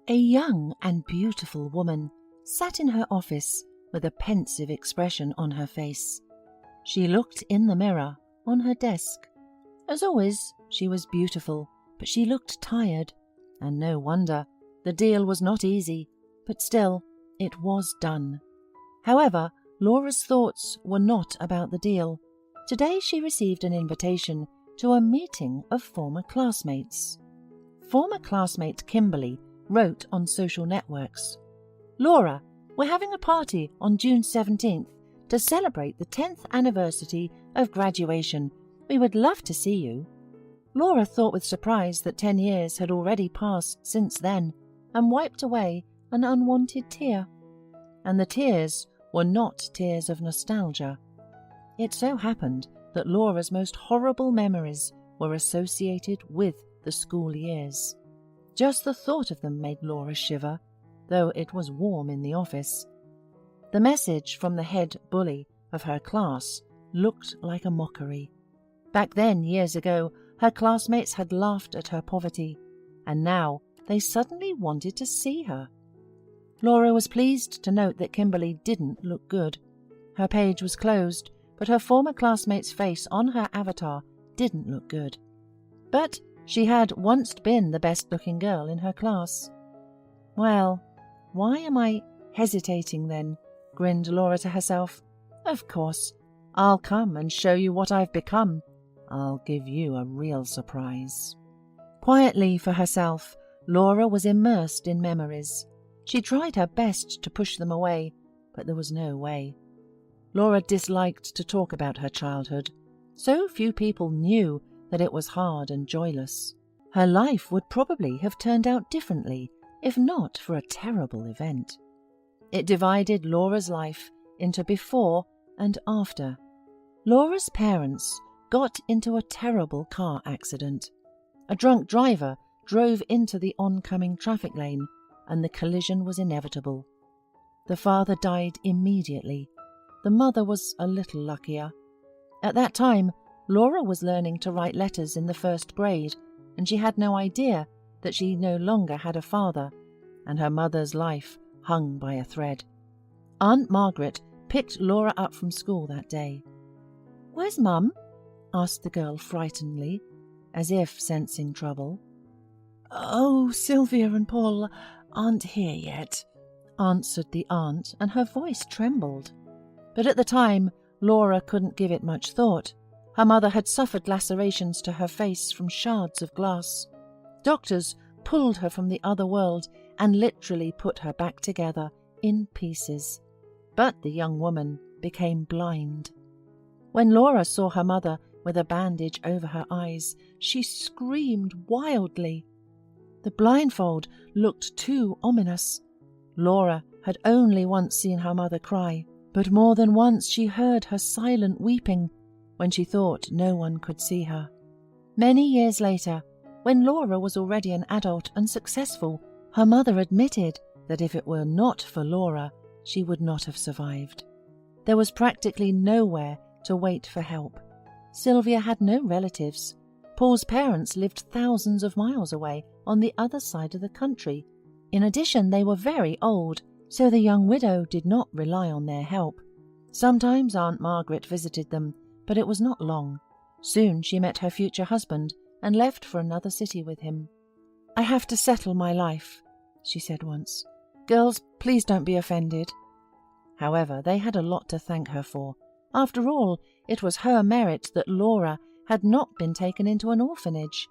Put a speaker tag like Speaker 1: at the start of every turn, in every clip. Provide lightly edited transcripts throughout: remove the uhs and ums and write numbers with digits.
Speaker 1: A young and beautiful woman sat in her office with a pensive expression on her face. She looked in the mirror on her desk. As always, she was beautiful, but she looked tired, and no wonder. The deal was not easy, but still, it was done. However, Laura's thoughts were not about the deal. Today she received an invitation to a meeting of former classmates. Former classmate Kimberly wrote on social networks, "Laura, we're having a party on June 17th to celebrate the 10th anniversary of graduation. We would love to see you." Laura thought with surprise that 10 years had already passed since then, and wiped away an unwanted tear. And the tears were not tears of nostalgia. It so happened that Laura's most horrible memories were associated with the school years. Just the thought of them made Laura shiver, though it was warm in the office. The message from the head bully of her class looked like a mockery. Back then, years ago, her classmates had laughed at her poverty, and now they suddenly wanted to see her. Laura was pleased to note that Kimberly didn't look good. Her page was closed, but her former classmate's face on her avatar didn't look good. But she had once been the best-looking girl in her class. "Well, why am I hesitating then?" grinned Laura to herself. "Of course, I'll come and show you what I've become. I'll give you a real surprise." Quietly for herself, Laura was immersed in memories. She tried her best to push them away, but there was no way. Laura disliked to talk about her childhood. So few people knew that it was hard and joyless. Her life would probably have turned out differently if not for a terrible event. It divided Laura's life into before and after. Laura's parents got into a terrible car accident. A drunk driver drove into the oncoming traffic lane, and the collision was inevitable. The father died immediately. The mother was a little luckier. At that time, Laura was learning to write letters in the 1st grade, and she had no idea that she no longer had a father, and her mother's life hung by a thread. Aunt Margaret picked Laura up from school that day. "Where's Mum?" asked the girl frightenedly, as if sensing trouble. "Oh, Sylvia and Paul aren't here yet," answered the aunt, and her voice trembled. But at the time, Laura couldn't give it much thought. Her mother had suffered lacerations to her face from shards of glass. Doctors pulled her from the other world and literally put her back together in pieces. But the young woman became blind. When Laura saw her mother with a bandage over her eyes, she screamed wildly. The blindfold looked too ominous. Laura had only once seen her mother cry, but more than once she heard her silent weeping when she thought no one could see her. Many years later, when Laura was already an adult and successful, her mother admitted that if it were not for Laura, she would not have survived. There was practically nowhere to wait for help. Sylvia had no relatives. Paul's parents lived thousands of miles away on the other side of the country. In addition, they were very old, so the young widow did not rely on their help. Sometimes Aunt Margaret visited them, but it was not long. Soon she met her future husband and left for another city with him. "I have to settle my life," she said once. "Girls, please don't be offended." However, they had a lot to thank her for. After all, it was her merit that Laura had not been taken into an orphanage.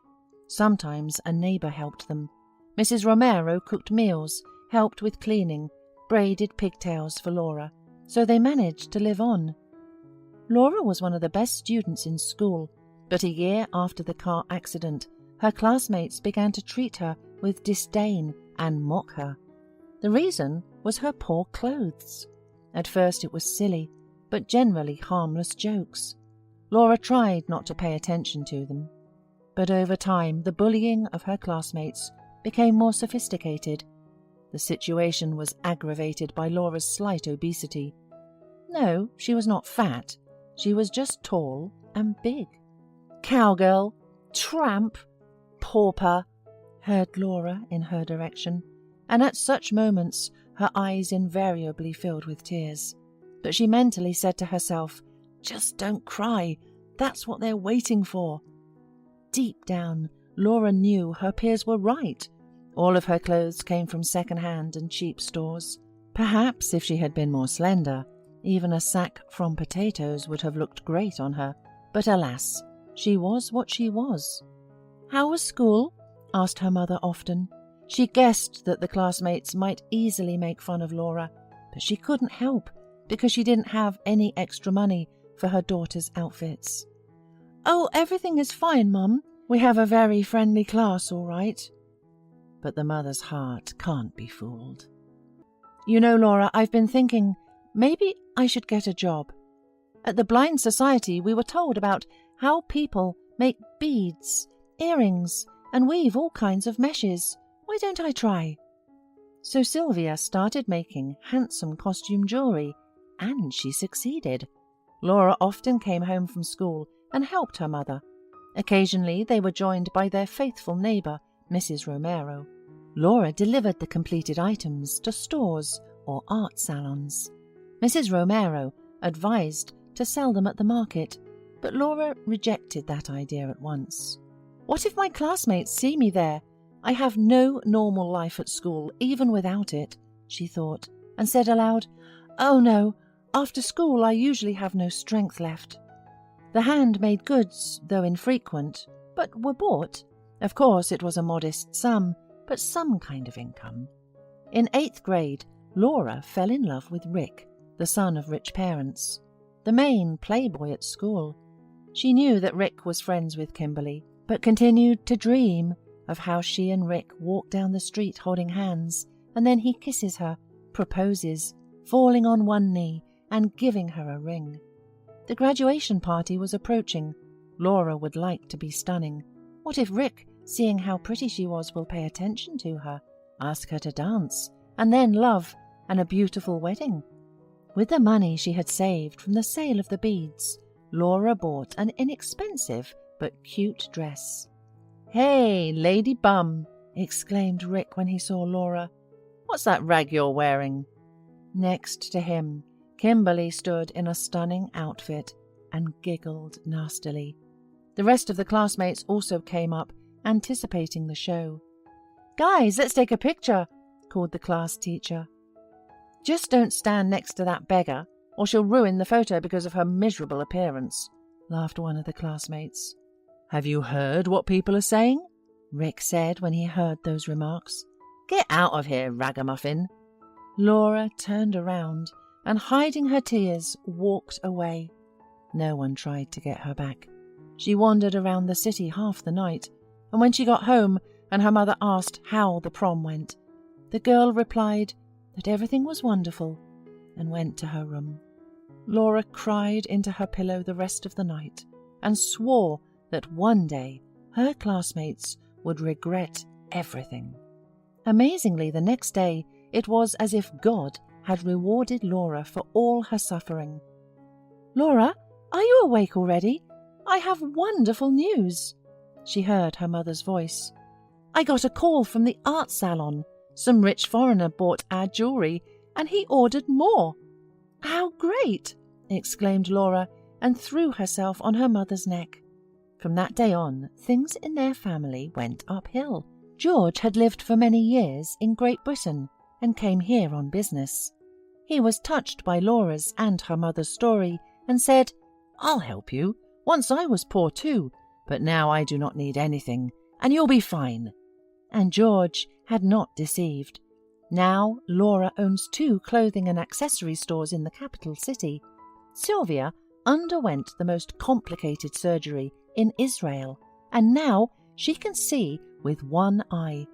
Speaker 1: Sometimes a neighbour helped them. Mrs. Romero cooked meals, helped with cleaning, braided pigtails for Laura, so they managed to live on. Laura was one of the best students in school, but a year after the car accident, her classmates began to treat her with disdain and mock her. The reason was her poor clothes. At first it was silly, but generally harmless jokes. Laura tried not to pay attention to them. But over time, the bullying of her classmates became more sophisticated. The situation was aggravated by Laura's slight obesity. No, she was not fat. She was just tall and big. "Cowgirl, tramp, pauper," heard Laura in her direction, and at such moments her eyes invariably filled with tears. But she mentally said to herself, "Just don't cry, that's what they're waiting for." Deep down, Laura knew her peers were right. All of her clothes came from second-hand and cheap stores. Perhaps if she had been more slender, even a sack from potatoes would have looked great on her. But alas, she was what she was. "How was school?" asked her mother often. She guessed that the classmates might easily make fun of Laura, but she couldn't help because she didn't have any extra money for her daughter's outfits. "Oh, everything is fine, Mum. We have a very friendly class, all right." But the mother's heart can't be fooled. "You know, Laura, I've been thinking maybe I should get a job. At the Blind Society we were told about how people make beads, earrings, and weave all kinds of meshes. Why don't I try?" So Sylvia started making handsome costume jewellery, and she succeeded. Laura often came home from school and helped her mother. Occasionally they were joined by their faithful neighbour, Mrs. Romero. Laura delivered the completed items to stores or art salons. Mrs. Romero advised to sell them at the market, but Laura rejected that idea at once. "What if my classmates see me there? I have no normal life at school, even without it," she thought, and said aloud, "Oh no, after school I usually have no strength left." The handmade goods, though infrequent, but were bought. Of course it was a modest sum, but some kind of income. In 8th grade, Laura fell in love with Rick, the son of rich parents, the main playboy at school. She knew that Rick was friends with Kimberly, but continued to dream of how she and Rick walk down the street holding hands, and then he kisses her, proposes, falling on one knee and giving her a ring. The graduation party was approaching. Laura would like to be stunning. What if Rick, seeing how pretty she was, will pay attention to her, ask her to dance, and then love and a beautiful wedding? With the money she had saved from the sale of the beads, Laura bought an inexpensive but cute dress. "Hey, Lady Bum!" exclaimed Rick when he saw Laura. "What's that rag you're wearing?" Next to him, Kimberly stood in a stunning outfit and giggled nastily. The rest of the classmates also came up, anticipating the show. "Guys, let's take a picture," called the class teacher. "Just don't stand next to that beggar, or she'll ruin the photo because of her miserable appearance," laughed one of the classmates. "Have you heard what people are saying?" Rick said when he heard those remarks. "Get out of here, ragamuffin." Laura turned around and, hiding her tears, walked away. No one tried to get her back. She wandered around the city half the night, and when she got home and her mother asked how the prom went, the girl replied that everything was wonderful and went to her room. Laura cried into her pillow the rest of the night and swore that one day her classmates would regret everything. Amazingly, the next day it was as if God had rewarded Laura for all her suffering. "Laura, are you awake already? I have wonderful news," she heard her mother's voice. "I got a call from the art salon. Some rich foreigner bought our jewellery and he ordered more." "How great!" exclaimed Laura and threw herself on her mother's neck. From that day on, things in their family went uphill. George had lived for many years in Great Britain and came here on business. He was touched by Laura's and her mother's story and said, "I'll help you. Once I was poor too, but now I do not need anything, and you'll be fine." And George had not deceived. Now Laura owns 2 clothing and accessory stores in the capital city. Sylvia underwent the most complicated surgery in Israel, and now she can see with one eye.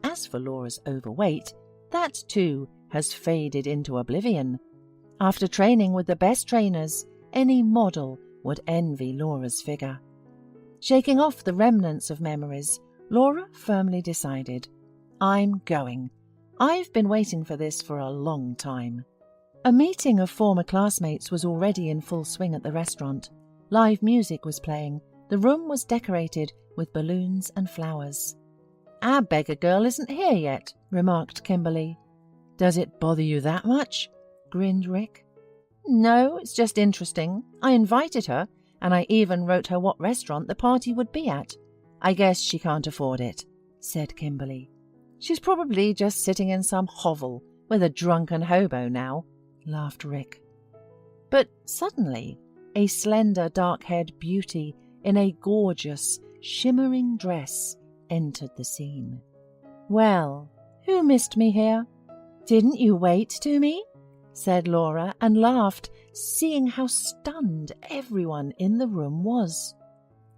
Speaker 1: As for Laura's overweight, that too has faded into oblivion. After training with the best trainers, any model would envy Laura's figure. Shaking off the remnants of memories, Laura firmly decided, "I'm going. I've been waiting for this for a long time." A meeting of former classmates was already in full swing at the restaurant. Live music was playing. The room was decorated with balloons and flowers. Our beggar girl isn't here yet, remarked Kimberly. Does it bother you that much? Grinned Rick. No, it's just interesting. I invited her, and I even wrote her what restaurant the party would be at. I guess she can't afford it, said Kimberly. She's probably just sitting in some hovel with a drunken hobo now, laughed Rick. But suddenly, a slender, dark-haired beauty in a gorgeous, shimmering dress entered the scene. Well, who missed me here? Didn't you wait to me? Said Laura, and laughed, seeing how stunned everyone in the room was.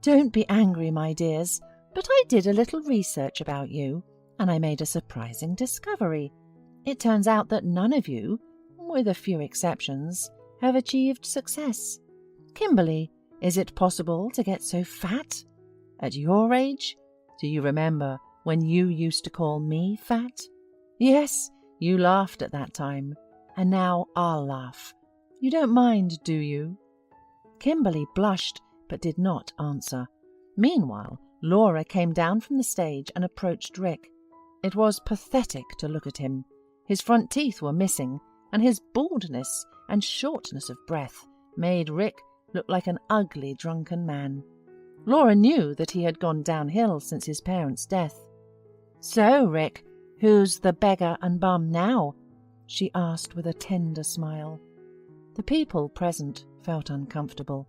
Speaker 1: Don't be angry, my dears, but I did a little research about you, and I made a surprising discovery. It turns out that none of you, with a few exceptions, have achieved success. Kimberly, is it possible to get so fat? At your age, do you remember when you used to call me fat? Yes, you laughed at that time, and now I'll laugh. You don't mind, do you? Kimberly blushed but did not answer. Meanwhile, Laura came down from the stage and approached Rick. It was pathetic to look at him. His front teeth were missing, and his baldness and shortness of breath made Rick look like an ugly drunken man. Laura knew that he had gone downhill since his parents' death. So, Rick, who's the beggar and bum now? She asked with a tender smile. The people present felt uncomfortable.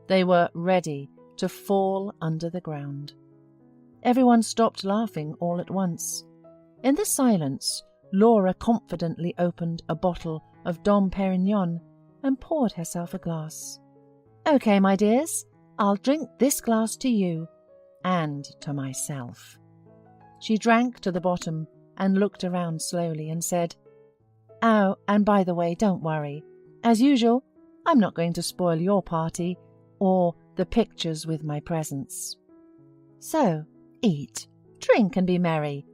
Speaker 1: They were ready to fall under the ground. Everyone stopped laughing all at once. In the silence, Laura confidently opened a bottle of Dom Perignon and poured herself a glass. Okay, my dears, I'll drink this glass to you and to myself. She drank to the bottom and looked around slowly and said, Oh, and by the way, don't worry. As usual, I'm not going to spoil your party or the pictures with my presence. So, eat, drink and be merry.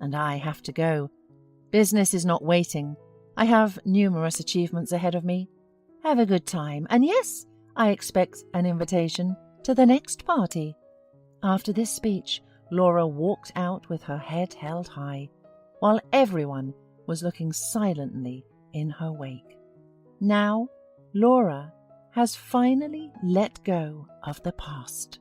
Speaker 1: And I have to go. Business is not waiting. I have numerous achievements ahead of me. Have a good time, and yes, I expect an invitation to the next party. After this speech, Laura walked out with her head held high, while everyone was looking silently in her wake. Now, Laura has finally let go of the past.